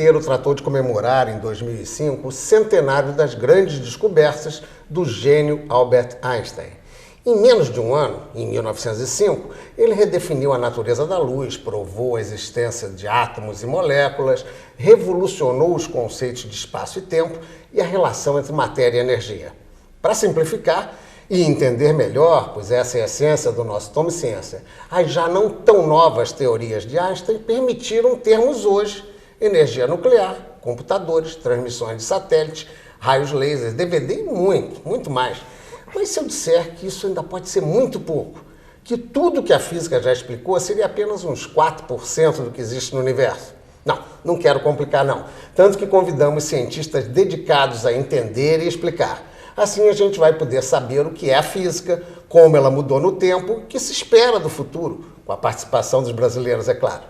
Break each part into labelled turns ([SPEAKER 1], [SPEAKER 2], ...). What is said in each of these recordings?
[SPEAKER 1] inteiro tratou de comemorar, em 2005, o centenário das grandes descobertas do gênio Albert Einstein. Em menos de um ano, em 1905, ele redefiniu a natureza da luz, provou a existência de átomos e moléculas, revolucionou os conceitos de espaço e tempo e a relação entre matéria e energia. Para simplificar e entender melhor, pois essa é a essência do nosso Tome Ciência, as já não tão novas teorias de Einstein permitiram termos hoje energia nuclear, computadores, transmissões de satélites, raios laser, DVD e muito mais. Mas se eu disser que isso ainda pode ser muito pouco, que tudo que a física já explicou seria apenas uns 4% do que existe no universo? Não quero complicar não. Tanto que convidamos cientistas dedicados a entender e explicar. Assim a gente vai poder saber o que é a física, como ela mudou no tempo, o que se espera do futuro, com a participação dos brasileiros, é claro.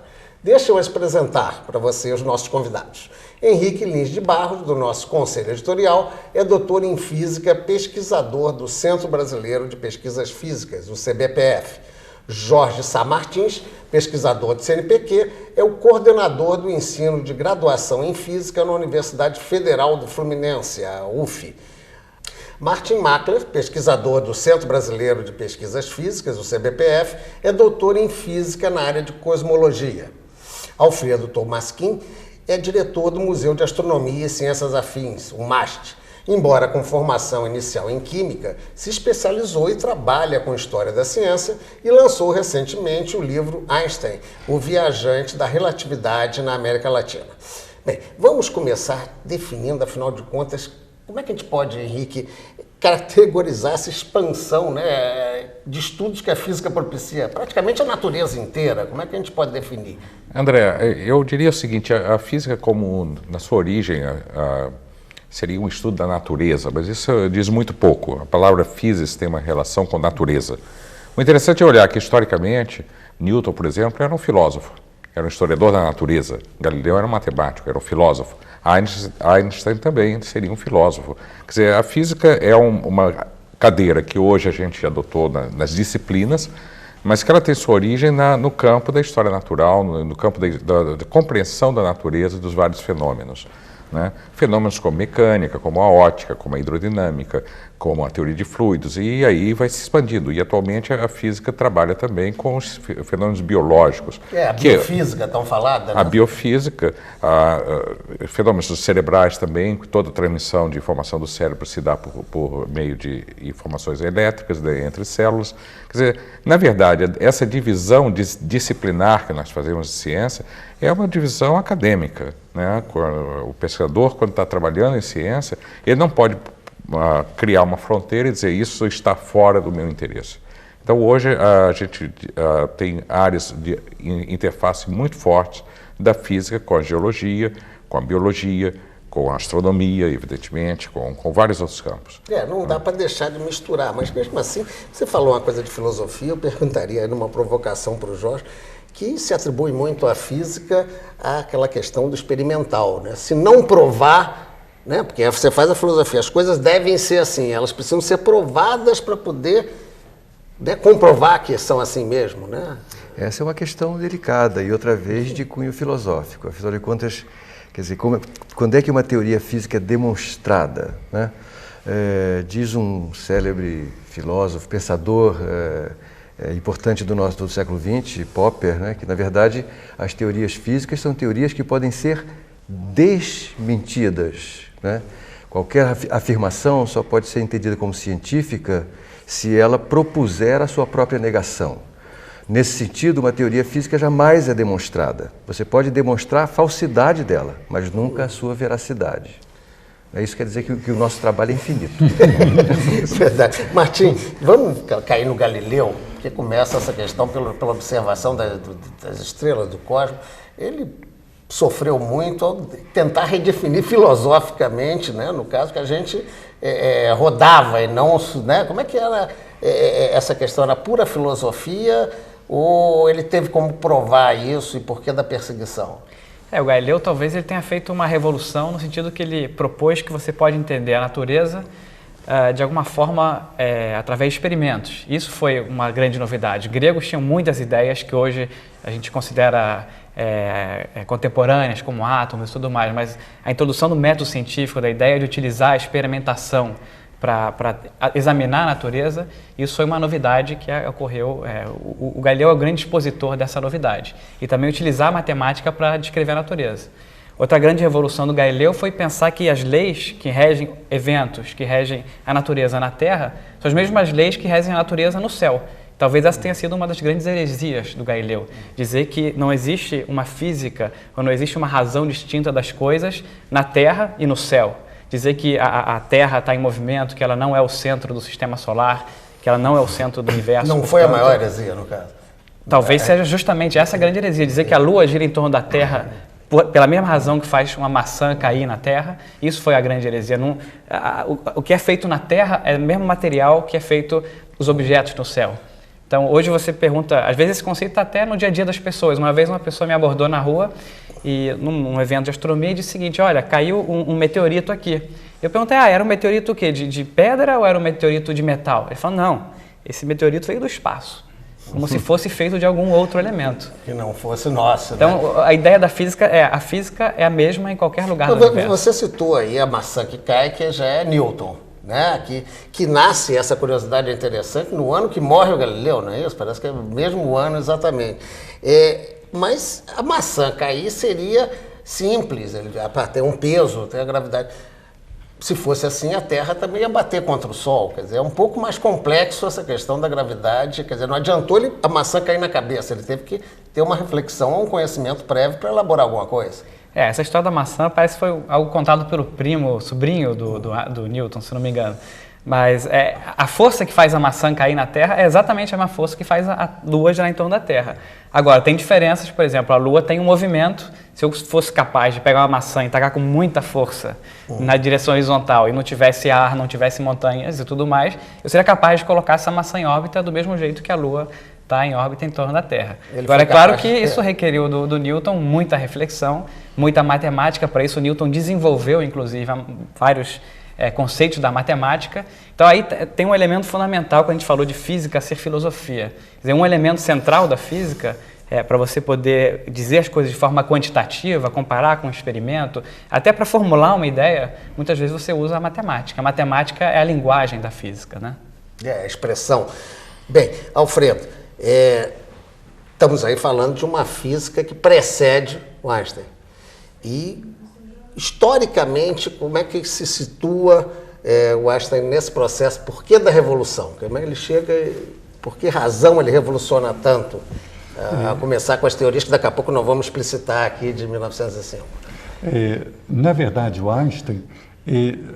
[SPEAKER 1] Deixa eu apresentar para você os nossos convidados. Henrique Lins de Barros, do nosso Conselho Editorial, é doutor em Física, pesquisador do Centro Brasileiro de Pesquisas Físicas, o CBPF. Jorge Sá Martins, pesquisador do CNPq, é o coordenador do ensino de graduação em Física na Universidade Federal do Fluminense, a UF. Martin Makler, pesquisador do Centro Brasileiro de Pesquisas Físicas, o CBPF, é doutor em Física na área de Cosmologia. Alfredo Tomasquim é diretor do Museu de Astronomia e Ciências Afins, o MAST. Embora com formação inicial em Química, se especializou e trabalha com História da Ciência e lançou recentemente o livro Einstein, o viajante da relatividade na América Latina. Bem, vamos começar definindo, afinal de contas, como é que a gente pode, Henrique, categorizar essa expansão, né, de estudos que a física propicia? Praticamente a natureza inteira. Como é que a gente pode definir?
[SPEAKER 2] André, eu diria o seguinte, a física como, na sua origem, seria um estudo da natureza, mas isso diz muito pouco. A palavra physis tem uma relação com natureza. O interessante é olhar que, historicamente, Newton, por exemplo, era um filósofo, era um historiador da natureza. Galileu era um matemático, era um filósofo. Einstein também seria um filósofo. Quer dizer, a física é uma cadeira que hoje a gente adotou nas disciplinas, mas que ela tem sua origem no campo da história natural, no campo da compreensão da natureza dos vários fenômenos. Né? Fenômenos como mecânica, como a ótica, como a hidrodinâmica, como a teoria de fluidos, e aí vai se expandindo. E atualmente a física trabalha também com os fenômenos biológicos.
[SPEAKER 1] A biofísica, tão falada, né?
[SPEAKER 2] A biofísica, fenômenos cerebrais também, toda a transmissão de informação do cérebro se dá por meio de informações elétricas entre células. Quer dizer, na verdade, essa divisão disciplinar que nós fazemos de ciência é uma divisão acadêmica. Né? O pesquisador, quando está trabalhando em ciência, ele não pode criar uma fronteira e dizer isso está fora do meu interesse. Então, hoje, a gente tem áreas de interface muito fortes da física com a geologia, com a biologia, com a astronomia, evidentemente, com vários outros campos.
[SPEAKER 1] Não dá para deixar de misturar, mas mesmo assim, você falou uma coisa de filosofia, eu perguntaria, numa provocação para o Jorge, que se atribui muito à física àquela questão do experimental, né? Se não provar, né? Porque você faz a filosofia, as coisas devem ser assim, elas precisam ser provadas para poder, né, comprovar que são assim mesmo, né?
[SPEAKER 3] Essa é uma questão delicada e outra vez de cunho filosófico. Afinal de contas, quer dizer, quando é que uma teoria física é demonstrada, né? Diz um célebre filósofo, pensador importante do século XX, Popper, né, que na verdade as teorias físicas são teorias que podem ser desmentidas. Né? Qualquer afirmação só pode ser entendida como científica se ela propuser a sua própria negação. Nesse sentido, uma teoria física jamais é demonstrada. Você pode demonstrar a falsidade dela, mas nunca a sua veracidade. Isso quer dizer que o nosso trabalho é infinito.
[SPEAKER 1] Verdade. Martim, vamos cair no Galileu, que começa essa questão pela observação das estrelas do cosmos. Ele sofreu muito ao tentar redefinir filosoficamente, né, no caso que a gente rodava e não... Né, como é que era essa questão? Era pura filosofia ou ele teve como provar isso e por que da perseguição?
[SPEAKER 4] O Galileu talvez ele tenha feito uma revolução no sentido que ele propôs que você pode entender a natureza de alguma forma, através de experimentos. Isso foi uma grande novidade. Gregos tinham muitas ideias que hoje a gente considera contemporâneas, como átomos e tudo mais, mas a introdução do método científico, da ideia de utilizar a experimentação para examinar a natureza, isso foi uma novidade que ocorreu. O Galileu é o grande expositor dessa novidade. E também utilizar a matemática para descrever a natureza. Outra grande revolução do Galileu foi pensar que as leis que regem eventos, que regem a natureza na Terra, são as mesmas leis que regem a natureza no céu. Talvez essa tenha sido uma das grandes heresias do Galileu, dizer que não existe uma física, ou não existe uma razão distinta das coisas na Terra e no céu. Dizer que a Terra está em movimento, que ela não é o centro do sistema solar, que ela não é o centro do universo.
[SPEAKER 1] Não foi a maior heresia, no caso?
[SPEAKER 4] Talvez seja justamente essa grande heresia, dizer que a Lua gira em torno da Terra pela mesma razão que faz uma maçã cair na Terra. Isso foi a grande heresia. O que é feito na Terra é o mesmo material que é feito os objetos no céu. Então, hoje você pergunta, às vezes esse conceito está até no dia a dia das pessoas. Uma vez uma pessoa me abordou na rua, e num evento de astronomia, e disse o seguinte: olha, caiu um meteorito aqui. Eu perguntei, era um meteorito o quê? De pedra ou era um meteorito de metal? Ele falou, não, esse meteorito veio do espaço, como se fosse feito de algum outro elemento.
[SPEAKER 1] Que não fosse nosso,
[SPEAKER 4] então,
[SPEAKER 1] né?
[SPEAKER 4] A ideia da física é a mesma em qualquer lugar do universo.
[SPEAKER 1] Você citou aí a maçã que cai, que já é Newton, né? Que nasce, essa curiosidade é interessante, no ano que morre o Galileu, não é isso? Parece que é o mesmo ano exatamente. Mas a maçã cair seria simples, para ter um peso, ter a gravidade. Se fosse assim, a Terra também ia bater contra o Sol. Quer dizer, é um pouco mais complexo essa questão da gravidade. Quer dizer, não adiantou a maçã cair na cabeça, ele teve que ter uma reflexão, um conhecimento prévio para elaborar alguma coisa.
[SPEAKER 4] Essa história da maçã parece que foi algo contado pelo sobrinho do Newton, se não me engano. Mas a força que faz a maçã cair na Terra é exatamente a mesma força que faz a Lua girar em torno da Terra. Agora, tem diferenças, por exemplo, a Lua tem um movimento. Se eu fosse capaz de pegar uma maçã e tacar com muita força na direção horizontal e não tivesse ar, não tivesse montanhas e tudo mais, eu seria capaz de colocar essa maçã em órbita do mesmo jeito que a Lua está em órbita em torno da Terra. Agora, é claro que isso requeriu do Newton muita reflexão, muita matemática. Para isso, o Newton desenvolveu, inclusive, vários conceitos da matemática. Então, aí tem um elemento fundamental, quando a gente falou de física ser filosofia. Quer dizer, um elemento central da física para você poder dizer as coisas de forma quantitativa, comparar com um experimento, até para formular uma ideia, muitas vezes você usa a matemática. A matemática é a linguagem da física, né?
[SPEAKER 1] A expressão. Bem, Alfredo, estamos aí falando de uma física que precede o Einstein. E, historicamente, como é que se situa o Einstein nesse processo? Por que da revolução? Como é que ele chega, por que razão ele revoluciona tanto? A começar com as teorias que daqui a pouco não vamos explicitar aqui de 1905.
[SPEAKER 5] Na verdade, o Einstein,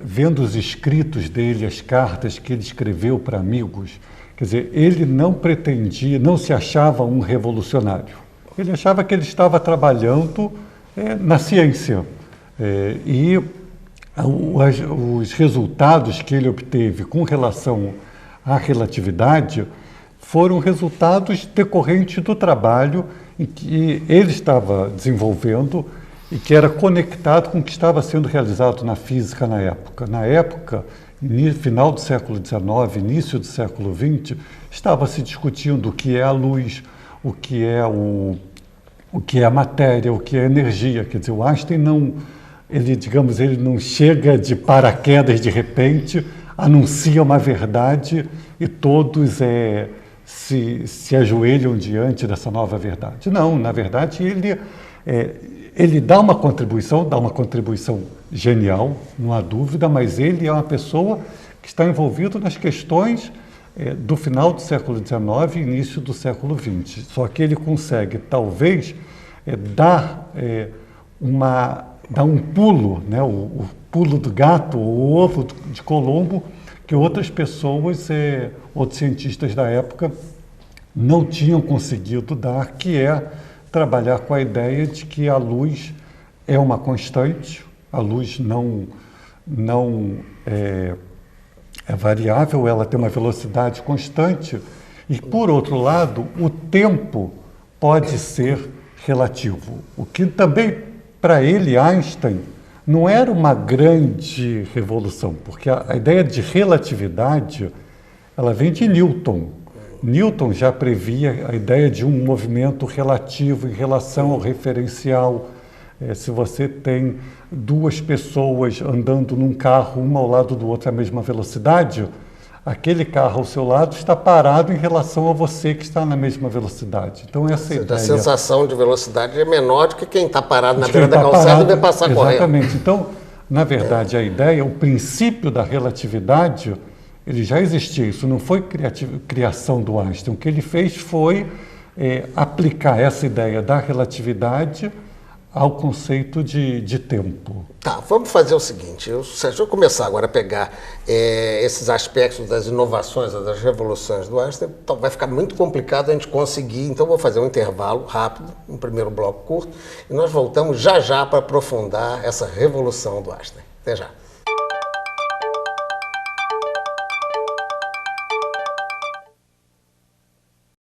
[SPEAKER 5] vendo os escritos dele, as cartas que ele escreveu para amigos, quer dizer, ele não pretendia, não se achava um revolucionário. Ele achava que ele estava trabalhando na ciência. E os resultados que ele obteve com relação à relatividade foram resultados decorrentes do trabalho em que ele estava desenvolvendo e que era conectado com o que estava sendo realizado na física na época. Na época, final do século XIX, início do século XX, estava se discutindo o que é a luz, o que é a matéria, o que é a energia. Quer dizer, o Einstein ele não chega de paraquedas de repente, anuncia uma verdade e todos se ajoelham diante dessa nova verdade. Não, na verdade, ele dá uma contribuição genial, não há dúvida, mas ele é uma pessoa que está envolvido nas questões do final do século XIX e início do século XX. Só que ele consegue, talvez, dar um pulo, né, o pulo do gato, o ovo de Colombo, que outras pessoas, outros cientistas da época, não tinham conseguido dar, que é trabalhar com a ideia de que a luz é uma constante, a luz não é variável, ela tem uma velocidade constante, e, por outro lado, o tempo pode ser relativo. O que também, para ele, Einstein, não era uma grande revolução, porque a ideia de relatividade, ela vem de Newton. Newton já previa a ideia de um movimento relativo em relação ao referencial. Se você tem duas pessoas andando num carro, uma ao lado do outro à mesma velocidade, aquele carro ao seu lado está parado em relação a você que está na mesma velocidade. Então essa ideia...
[SPEAKER 1] A sensação de velocidade é menor do que quem está parado na beira da calçada e vai passar correndo.
[SPEAKER 5] Exatamente. Então, na verdade, a ideia, o princípio da relatividade, ele já existia. Isso não foi criação do Einstein. O que ele fez foi aplicar essa ideia da relatividade ao conceito de tempo.
[SPEAKER 1] Tá, vamos fazer o seguinte, deixa eu começar agora a pegar esses aspectos das inovações, das revoluções do Einstein. Então vai ficar muito complicado a gente conseguir, então vou fazer um intervalo rápido, um primeiro bloco curto, e nós voltamos já já para aprofundar essa revolução do Einstein. Até já.